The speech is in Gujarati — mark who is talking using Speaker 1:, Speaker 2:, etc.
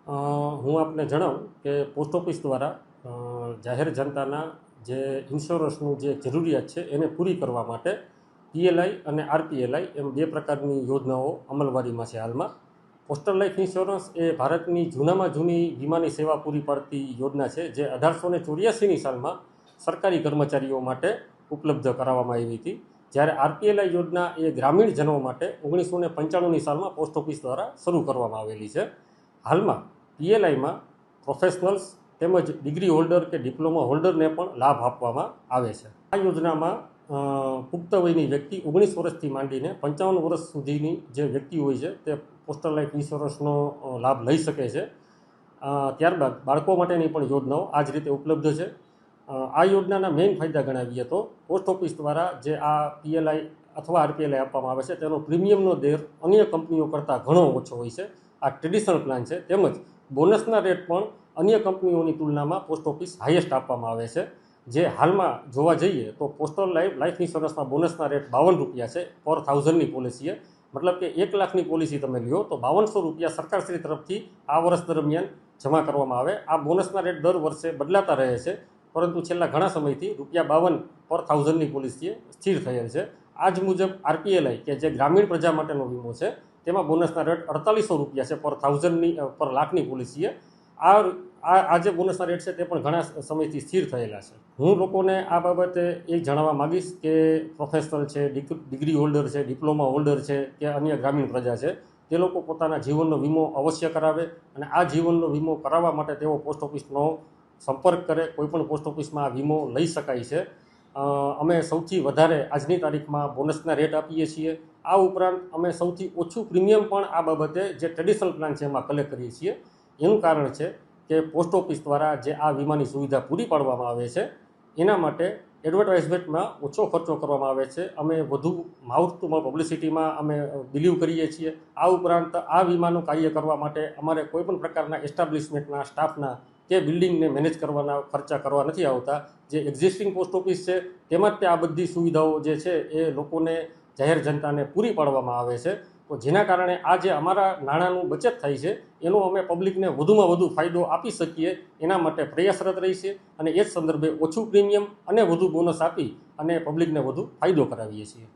Speaker 1: હું આપને જણાવું કે પોસ્ટ ઓફિસ દ્વારા જાહેર જનતાના જે ઇન્સ્યોરન્સનું જે જરૂરિયાત છે એને પૂરી કરવા માટે પીએલઆઈ અને આરપીએલઆઈ એમ બે પ્રકારની યોજનાઓ અમલવારીમાં છે. હાલમાં પોસ્ટલ લાઈફ ઇન્સ્યોરન્સ એ ભારતની જૂનામાં જૂની વીમાની સેવા પૂરી પાડતી યોજના છે, જે 1884ની સાલમાં સરકારી કર્મચારીઓ માટે ઉપલબ્ધ કરાવવામાં આવી હતી. જ્યારે આરપીએલઆઈ યોજના એ ગ્રામીણજનો માટે 1995ની સાલમાં પોસ્ટ ઓફિસ દ્વારા શરૂ કરવામાં આવેલી છે. હાલમાં પીએલઆઈમાં પ્રોફેશનલ્સ તેમજ ડિગ્રી હોલ્ડર કે ડિપ્લોમા હોલ્ડરને પણ લાભ આપવામાં આવે છે. આ યોજનામાં પુખ્ત વયની વ્યક્તિ 19 વર્ષથી માંડીને 55 વર્ષ સુધીની જે વ્યક્તિ હોય છે તે પોસ્ટલ લાઈફ ઇન્સ્યોરન્સનો લાભ લઈ શકે છે. ત્યારબાદ બાળકો માટેની પણ યોજનાઓ આ જ રીતે ઉપલબ્ધ છે. આ યોજનાના મેઇન ફાયદા ગણાવીએ તો પોસ્ટ ઓફિસ દ્વારા જે આ પીએલઆઈ અથવા આરપીએલઆઈ આપવામાં આવે છે તેનો પ્રીમિયમનો દર અન્ય કંપનીઓ કરતાં ઘણો ઓછો હોય છે. આ ટ્રેડિશનલ પ્લાન છે. તેમજ બોનસના રેટ પણ અન્ય કંપનીઓની તુલનામાં પોસ્ટ ઓફિસ હાઈએસ્ટ આપવામાં આવે છે. જે હાલમાં જોવા જઈએ તો પોસ્ટલ લાઈફ ઇન્સ્યોરન્સમાં બોનસના રેટ 52 રૂપિયા છે પર 1000ની પોલિસીએ. મતલબ કે 1 લાખની પોલિસી તમે લ્યો તો 5200 રૂપિયા સરકારશ્રી તરફથી આ વર્ષ દરમિયાન જમા કરવામાં આવે. આ બોનસના રેટ દર વર્ષે બદલાતા રહે છે, પરંતુ છેલ્લા ઘણા સમયથી ₹52 પર 1000ની પોલિસીએ સ્થિર થયેલ છે. આ જ મુજબ આરપીએલઆઈ કે જે ગ્રામીણ પ્રજા માટેનો વીમો છે તેમાં બોનસના રેટ 4800 રૂપિયા છે પર લાખની પોલિસીએ. આ જે બોનસના રેટ છે તે પણ ઘણા સમયથી સ્થિર થયેલા છે. હું લોકોને આ બાબતે એ જણાવવા માગીશ કે પ્રોફેશનલ છે, ડિગ્રી હોલ્ડર છે, ડિપ્લોમા હોલ્ડર છે કે અન્ય ગ્રામીણ પ્રજા છે, તે લોકો પોતાના જીવનનો વીમો અવશ્ય કરાવે અને આ જીવનનો વીમો કરાવવા માટે તેઓ પોસ્ટ ઓફિસનો સંપર્ક કરે. કોઈપણ પોસ્ટ ઓફિસમાં આ વીમો લઈ શકાય છે. અમે સૌથી વધારે આજની તારીખમાં બોનસના રેટ આપીએ છીએ. આ ઉપરાંત અમે સૌથી ઓછું પ્રીમિયમ પણ આ બાબતે જે ટ્રેડિશનલ પ્લાન છે એમાં કલેક્ટ કરીએ છીએ. એનું કારણ છે કે પોસ્ટ ઓફિસ દ્વારા જે આ વીમાની સુવિધા પૂરી પાડવામાં આવે છે એના માટે એડવર્ટાઇઝમેન્ટમાં ઓછો ખર્ચો કરવામાં આવે છે. અમે વધુ માઉથ ટુ માઉથ પબ્લિસિટીમાં અમે બિલીવ કરીએ છીએ. આ ઉપરાંત આ વીમાનું કાર્ય કરવા માટે અમારે કોઈપણ પ્રકારના એસ્ટાબ્લિશમેન્ટના સ્ટાફના કે બિલ્ડિંગને મેનેજ કરવાના ખર્ચા કરવા નથી આવતા. જે એક્ઝિસ્ટિંગ પોસ્ટ ઓફિસ છે તેમાં જ તે આ બધી સુવિધાઓ જે છે એ લોકોને જાહેર જનતાને પૂરી પાડવામાં આવે છે. તો જેના કારણે આ જે અમારા નાણાંનું બચત થાય છે એનો અમે પબ્લિકને વધુમાં વધુ ફાયદો આપી શકીએ એના માટે પ્રયાસરત રહીએ અને એ જ સંદર્ભે ઓછું પ્રીમિયમ અને વધુ બોનસ આપી અને પબ્લિકને વધુ ફાયદો કરાવીએ છીએ.